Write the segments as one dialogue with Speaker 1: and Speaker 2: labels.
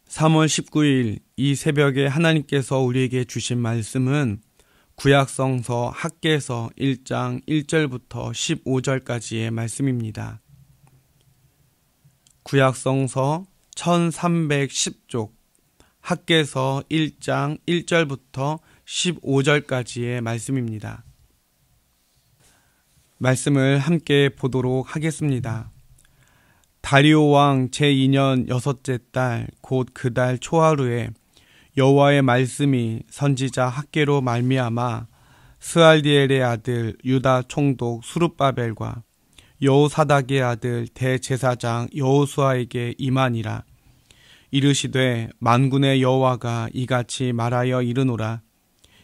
Speaker 1: 3월 19일 이 새벽에 하나님께서 우리에게 주신 말씀은 구약성서 학개서 1장 1절부터 15절까지의 말씀입니다. 구약성서 1310쪽 학개서 1장 1절부터 15절까지의 말씀입니다. 말씀을 함께 보도록 하겠습니다. 다리오 왕 제2년 여섯째 달 곧 그 달 초하루에 여호와의 말씀이 선지자 학개로 말미암아 스알디엘의 아들 유다 총독 수룹바벨과 여호사닥의 아들 대제사장 여호수아에게 임하니라. 이르시되 만군의 여호와가 이같이 말하여 이르노라.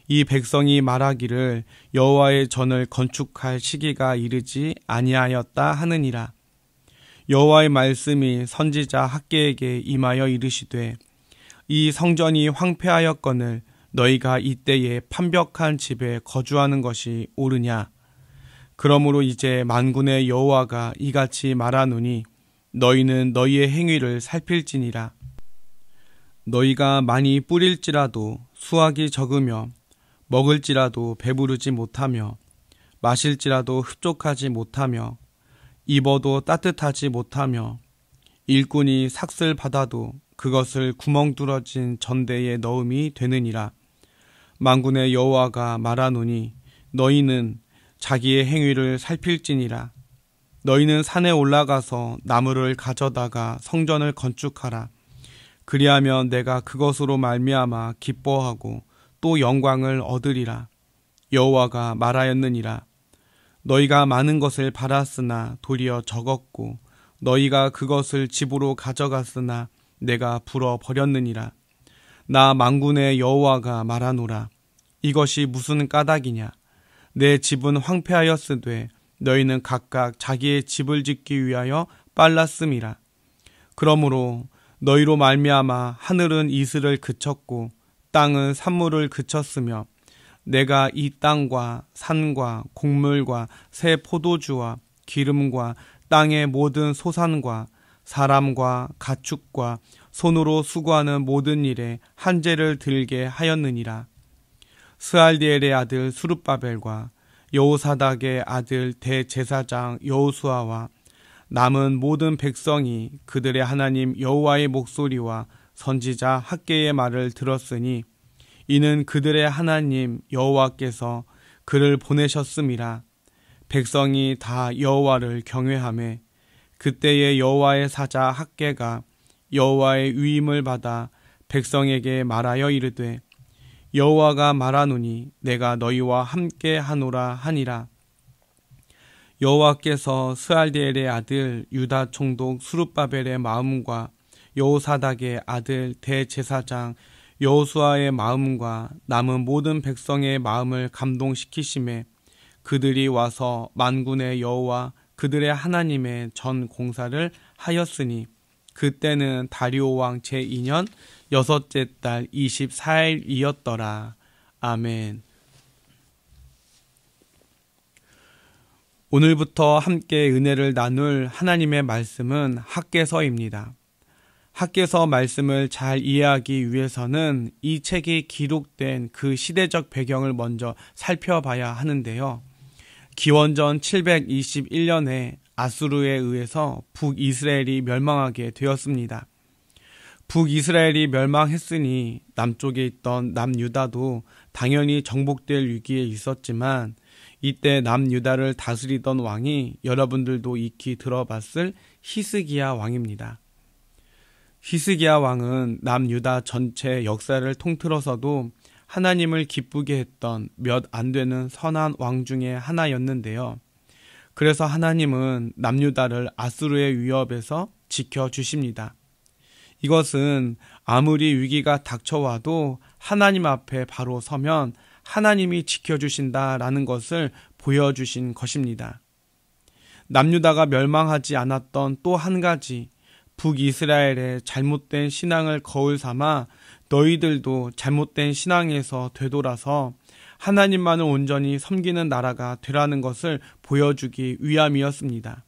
Speaker 1: 이 백성이 말하기를 여호와의 전을 건축할 시기가 이르지 아니하였다 하느니라. 여호와의 말씀이 선지자 학개에게 임하여 이르시되 이 성전이 황폐하였거늘 너희가 이때에 판벽한 집에 거주하는 것이 옳으냐. 그러므로 이제 만군의 여호와가 이같이 말하노니 너희는 너희의 행위를 살필지니라. 너희가 많이 뿌릴지라도 수확이 적으며 먹을지라도 배부르지 못하며 마실지라도 흡족하지 못하며 입어도 따뜻하지 못하며 일꾼이 삭슬 받아도 그것을 구멍 뚫어진 전대에 넣음이 되느니라. 만군의 여호와가 말하노니 너희는 자기의 행위를 살필지니라. 너희는 산에 올라가서 나무를 가져다가 성전을 건축하라. 그리하면 내가 그것으로 말미암아 기뻐하고 또 영광을 얻으리라. 여호와가 말하였느니라. 너희가 많은 것을 바랐으나 도리어 적었고 너희가 그것을 집으로 가져갔으나 내가 불어 버렸느니라. 나 만군의 여호와가 말하노라. 이것이 무슨 까닭이냐. 내 집은 황폐하였으되 너희는 각각 자기의 집을 짓기 위하여 빨랐음이라. 그러므로 너희로 말미암아 하늘은 이슬을 그쳤고 땅은 산물을 그쳤으며 내가 이 땅과 산과 곡물과 새 포도주와 기름과 땅의 모든 소산과 사람과 가축과 손으로 수고하는 모든 일에 한재를 들게 하였느니라. 스알디엘의 아들 수룹바벨과 여호사닥의 아들 대제사장 여호수아와 남은 모든 백성이 그들의 하나님 여호와의 목소리와 선지자 학개의 말을 들었으니 이는 그들의 하나님 여호와께서 그를 보내셨음이라. 백성이 다 여호와를 경외하매 그때의 여호와의 사자 학개가 여호와의 위임을 받아 백성에게 말하여 이르되 여호와가 말하노니 내가 너희와 함께 하노라 하니라. 여호와께서 스알디엘의 아들 유다 총독 수룹바벨의 마음과 여호사닥의 아들 대제사장 여호수아의 마음과 남은 모든 백성의 마음을 감동시키심에 그들이 와서 만군의 여호와 그들의 하나님의 전 공사를 하였으니 그때는 다리오 왕 제2년 여섯째 달 24일이었더라. 아멘. 오늘부터 함께 은혜를 나눌 하나님의 말씀은 학개서입니다. 학개서 말씀을 잘 이해하기 위해서는 이 책이 기록된 그 시대적 배경을 먼저 살펴봐야 하는데요. 기원전 721년에 아수르에 의해서 북이스라엘이 멸망하게 되었습니다. 북이스라엘이 멸망했으니 남쪽에 있던 남유다도 당연히 정복될 위기에 있었지만 이때 남유다를 다스리던 왕이 여러분들도 익히 들어봤을 히스기야 왕입니다. 히스기야 왕은 남유다 전체 역사를 통틀어서도 하나님을 기쁘게 했던 몇 안 되는 선한 왕 중에 하나였는데요. 그래서 하나님은 남유다를 아수르의 위협에서 지켜주십니다. 이것은 아무리 위기가 닥쳐와도 하나님 앞에 바로 서면 하나님이 지켜주신다라는 것을 보여주신 것입니다. 남유다가 멸망하지 않았던 또 한 가지 북이스라엘의 잘못된 신앙을 거울 삼아 너희들도 잘못된 신앙에서 되돌아서 하나님만을 온전히 섬기는 나라가 되라는 것을 보여주기 위함이었습니다.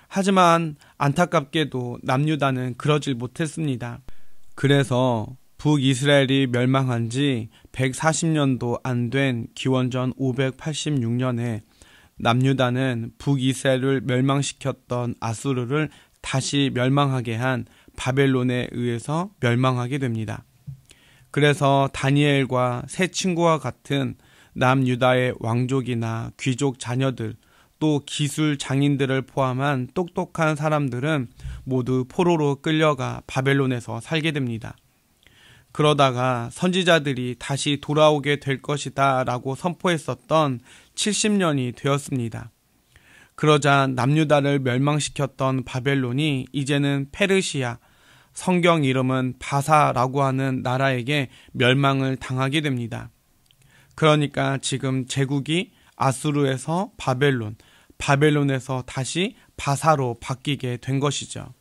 Speaker 1: 하지만 안타깝게도 남유다는 그러질 못했습니다. 그래서 북이스라엘이 멸망한 지 140년도 안 된 기원전 586년에 남유다는 북이스라엘을 멸망시켰던 아수르를 다시 멸망하게 한 바벨론에 의해서 멸망하게 됩니다. 그래서 다니엘과 세 친구와 같은 남유다의 왕족이나 귀족 자녀들, 또 기술 장인들을 포함한 똑똑한 사람들은 모두 포로로 끌려가 바벨론에서 살게 됩니다. 그러다가 선지자들이 다시 돌아오게 될 것이다 라고 선포했었던 70년이 되었습니다. 그러자 남유다를 멸망시켰던 바벨론이 이제는 페르시아, 성경 이름은 바사라고 하는 나라에게 멸망을 당하게 됩니다. 그러니까 지금 제국이 아수르에서 바벨론, 바벨론에서 다시 바사로 바뀌게 된 것이죠.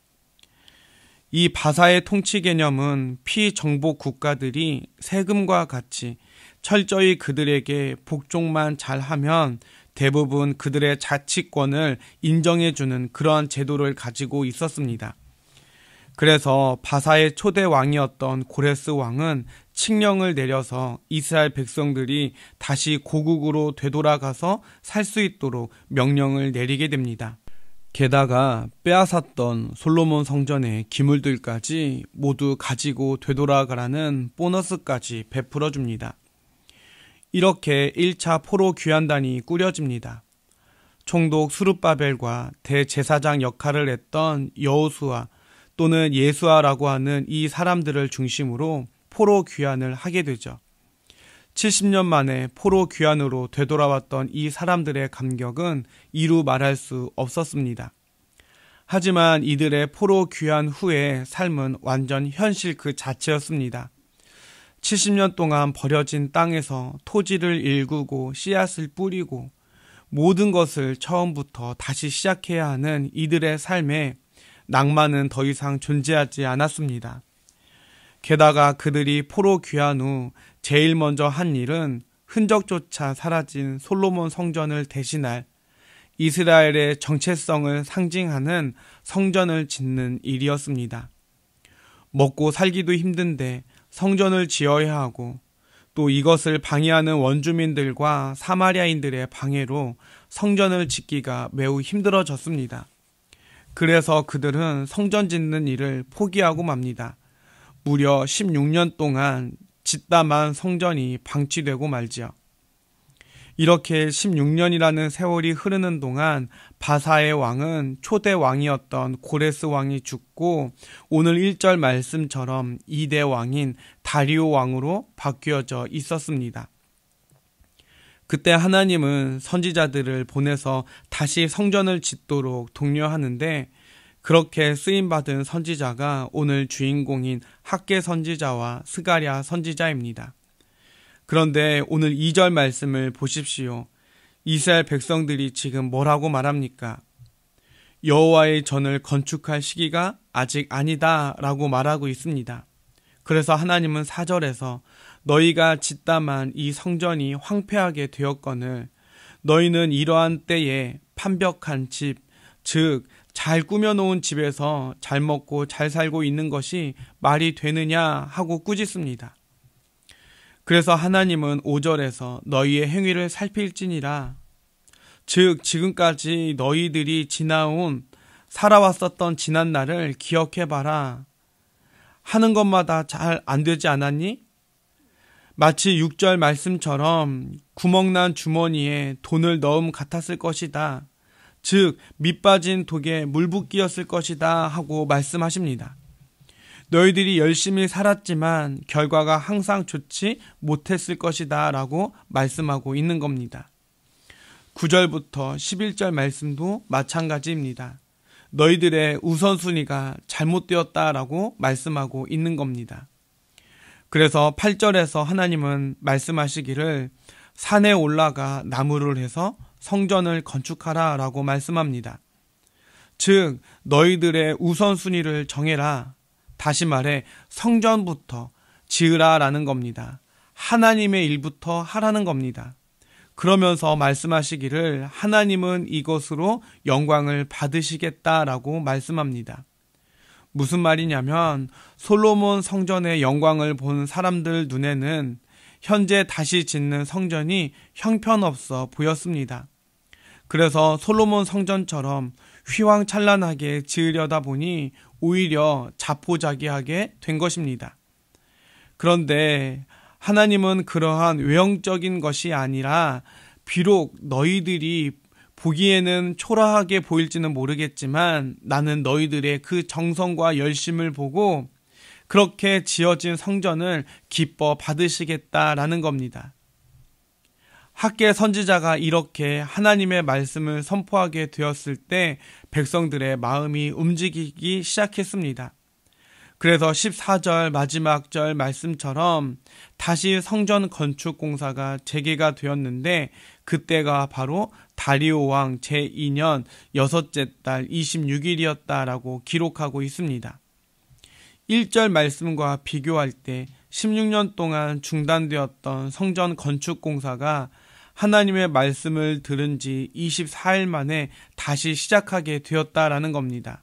Speaker 1: 이 바사의 통치 개념은 피정복 국가들이 세금과 같이 철저히 그들에게 복종만 잘하면 대부분 그들의 자치권을 인정해주는 그러한 제도를 가지고 있었습니다. 그래서 바사의 초대 왕이었던 고레스 왕은 칙령을 내려서 이스라엘 백성들이 다시 고국으로 되돌아가서 살 수 있도록 명령을 내리게 됩니다. 게다가 빼앗았던 솔로몬 성전의 기물들까지 모두 가지고 되돌아가라는 보너스까지 베풀어 줍니다. 이렇게 1차 포로 귀환단이 꾸려집니다. 총독 스룹바벨과 대제사장 역할을 했던 여호수아 또는 예수아라고 하는 이 사람들을 중심으로 포로 귀환을 하게 되죠. 70년 만에 포로 귀환으로 되돌아왔던 이 사람들의 감격은 이루 말할 수 없었습니다. 하지만 이들의 포로 귀환 후의 삶은 완전 현실 그 자체였습니다. 70년 동안 버려진 땅에서 토지를 일구고 씨앗을 뿌리고 모든 것을 처음부터 다시 시작해야 하는 이들의 삶에 낭만은 더 이상 존재하지 않았습니다. 게다가 그들이 포로 귀환 후 제일 먼저 한 일은 흔적조차 사라진 솔로몬 성전을 대신할 이스라엘의 정체성을 상징하는 성전을 짓는 일이었습니다. 먹고 살기도 힘든데 성전을 지어야 하고 또 이것을 방해하는 원주민들과 사마리아인들의 방해로 성전을 짓기가 매우 힘들어졌습니다. 그래서 그들은 성전 짓는 일을 포기하고 맙니다. 무려 16년 동안 짓다만 성전이 방치되고 말지요. 이렇게 16년이라는 세월이 흐르는 동안 바사의 왕은 초대 왕이었던 고레스 왕이 죽고 오늘 1절 말씀처럼 2대 왕인 다리오 왕으로 바뀌어져 있었습니다. 그때 하나님은 선지자들을 보내서 다시 성전을 짓도록 독려하는데 그렇게 쓰임받은 선지자가 오늘 주인공인 학개 선지자와 스가랴 선지자입니다. 그런데 오늘 2절 말씀을 보십시오. 이스라엘 백성들이 지금 뭐라고 말합니까? 여호와의 전을 건축할 시기가 아직 아니다 라고 말하고 있습니다. 그래서 하나님은 4절에서 너희가 짓다만 이 성전이 황폐하게 되었거늘 너희는 이러한 때에 판벽한 집, 즉 잘 꾸며놓은 집에서 잘 먹고 잘 살고 있는 것이 말이 되느냐 하고 꾸짖습니다. 그래서 하나님은 5절에서 너희의 행위를 살필지니라. 즉 지금까지 너희들이 살아왔었던 지난 날을 기억해봐라. 하는 것마다 잘 안 되지 않았니? 마치 6절 말씀처럼 구멍난 주머니에 돈을 넣음 같았을 것이다. 즉 밑빠진 독에 물붓기였을 것이다 하고 말씀하십니다. 너희들이 열심히 살았지만 결과가 항상 좋지 못했을 것이다 라고 말씀하고 있는 겁니다. 9절부터 11절 말씀도 마찬가지입니다. 너희들의 우선순위가 잘못되었다라고 말씀하고 있는 겁니다. 그래서 8절에서 하나님은 말씀하시기를 산에 올라가 나무를 해서 성전을 건축하라 라고 말씀합니다. 즉 너희들의 우선순위를 정해라. 다시 말해 성전부터 지으라 라는 겁니다. 하나님의 일부터 하라는 겁니다. 그러면서 말씀하시기를 하나님은 이것으로 영광을 받으시겠다라고 말씀합니다. 무슨 말이냐면 솔로몬 성전의 영광을 본 사람들 눈에는 현재 다시 짓는 성전이 형편없어 보였습니다. 그래서 솔로몬 성전처럼 휘황찬란하게 지으려다 보니 오히려 자포자기하게 된 것입니다. 그런데 하나님은 그러한 외형적인 것이 아니라 비록 너희들이 보기에는 초라하게 보일지는 모르겠지만 나는 너희들의 그 정성과 열심을 보고 그렇게 지어진 성전을 기뻐 받으시겠다라는 겁니다. 학개 선지자가 이렇게 하나님의 말씀을 선포하게 되었을 때 백성들의 마음이 움직이기 시작했습니다. 그래서 14절 마지막 절 말씀처럼 다시 성전 건축 공사가 재개가 되었는데 그때가 바로 다리오 왕 제2년 6째 달 26일이었다라고 기록하고 있습니다. 1절 말씀과 비교할 때 16년 동안 중단되었던 성전 건축 공사가 하나님의 말씀을 들은 지 24일 만에 다시 시작하게 되었다라는 겁니다.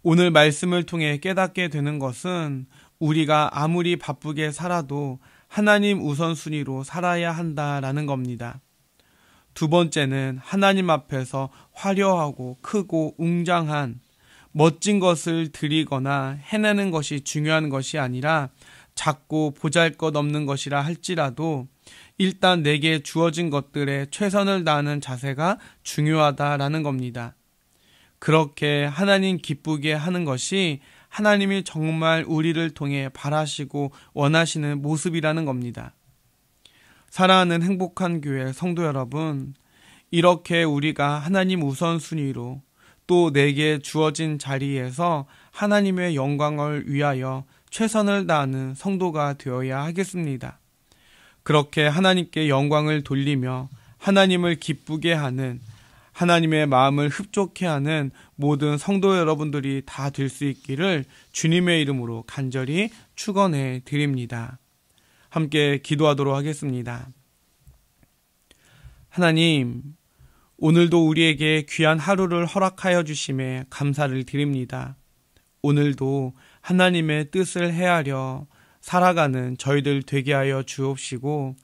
Speaker 1: 오늘 말씀을 통해 깨닫게 되는 것은 우리가 아무리 바쁘게 살아도 하나님 우선순위로 살아야 한다라는 겁니다. 두 번째는 하나님 앞에서 화려하고 크고 웅장한 멋진 것을 드리거나 해내는 것이 중요한 것이 아니라 작고 보잘것없는 것이라 할지라도 일단 내게 주어진 것들에 최선을 다하는 자세가 중요하다라는 겁니다. 그렇게 하나님 기쁘게 하는 것이 하나님이 정말 우리를 통해 바라시고 원하시는 모습이라는 겁니다. 사랑하는 행복한 교회 성도 여러분, 이렇게 우리가 하나님 우선순위로 또 내게 주어진 자리에서 하나님의 영광을 위하여 최선을 다하는 성도가 되어야 하겠습니다. 그렇게 하나님께 영광을 돌리며 하나님을 기쁘게 하는 하나님의 마음을 흡족해 하는 모든 성도 여러분들이 다 될 수 있기를 주님의 이름으로 간절히 축원해 드립니다. 함께 기도하도록 하겠습니다. 하나님, 오늘도 우리에게 귀한 하루를 허락하여 주심에 감사를 드립니다. 오늘도 하나님의 뜻을 헤아려 살아가는 저희들 되게 하여 주옵시고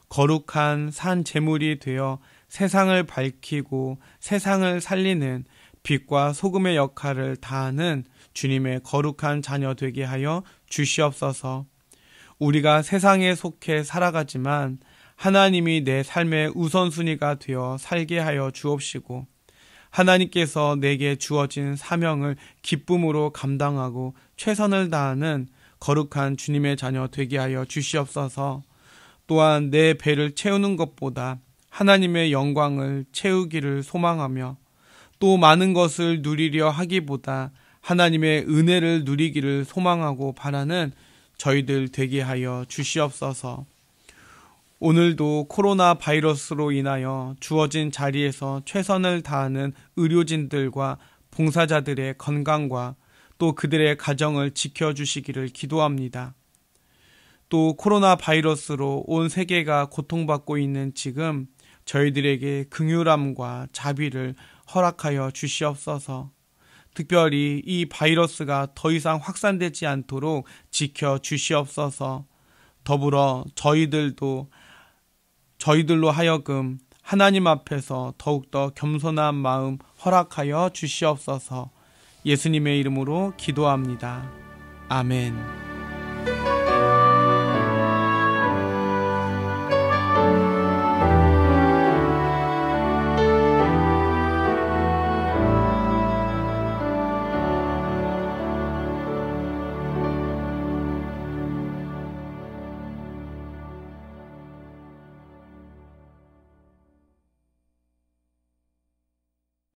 Speaker 1: 거룩한 산 제물이 되어 세상을 밝히고 세상을 살리는 빛과 소금의 역할을 다하는 주님의 거룩한 자녀 되게 하여 주시옵소서. 우리가 세상에 속해 살아가지만 하나님이 내 삶의 우선순위가 되어 살게 하여 주옵시고 하나님께서 내게 주어진 사명을 기쁨으로 감당하고 최선을 다하는 거룩한 주님의 자녀 되게 하여 주시옵소서. 또한 내 배를 채우는 것보다 하나님의 영광을 채우기를 소망하며 또 많은 것을 누리려 하기보다 하나님의 은혜를 누리기를 소망하고 바라는 저희들 되게 하여 주시옵소서. 오늘도 코로나 바이러스로 인하여 주어진 자리에서 최선을 다하는 의료진들과 봉사자들의 건강과 또 그들의 가정을 지켜주시기를 기도합니다. 또 코로나 바이러스로 온 세계가 고통받고 있는 지금 저희들에게 긍휼함과 자비를 허락하여 주시옵소서. 특별히 이 바이러스가 더 이상 확산되지 않도록 지켜 주시옵소서. 더불어 저희들로 하여금 하나님 앞에서 더욱더 겸손한 마음 허락하여 주시옵소서. 예수님의 이름으로 기도합니다. 아멘.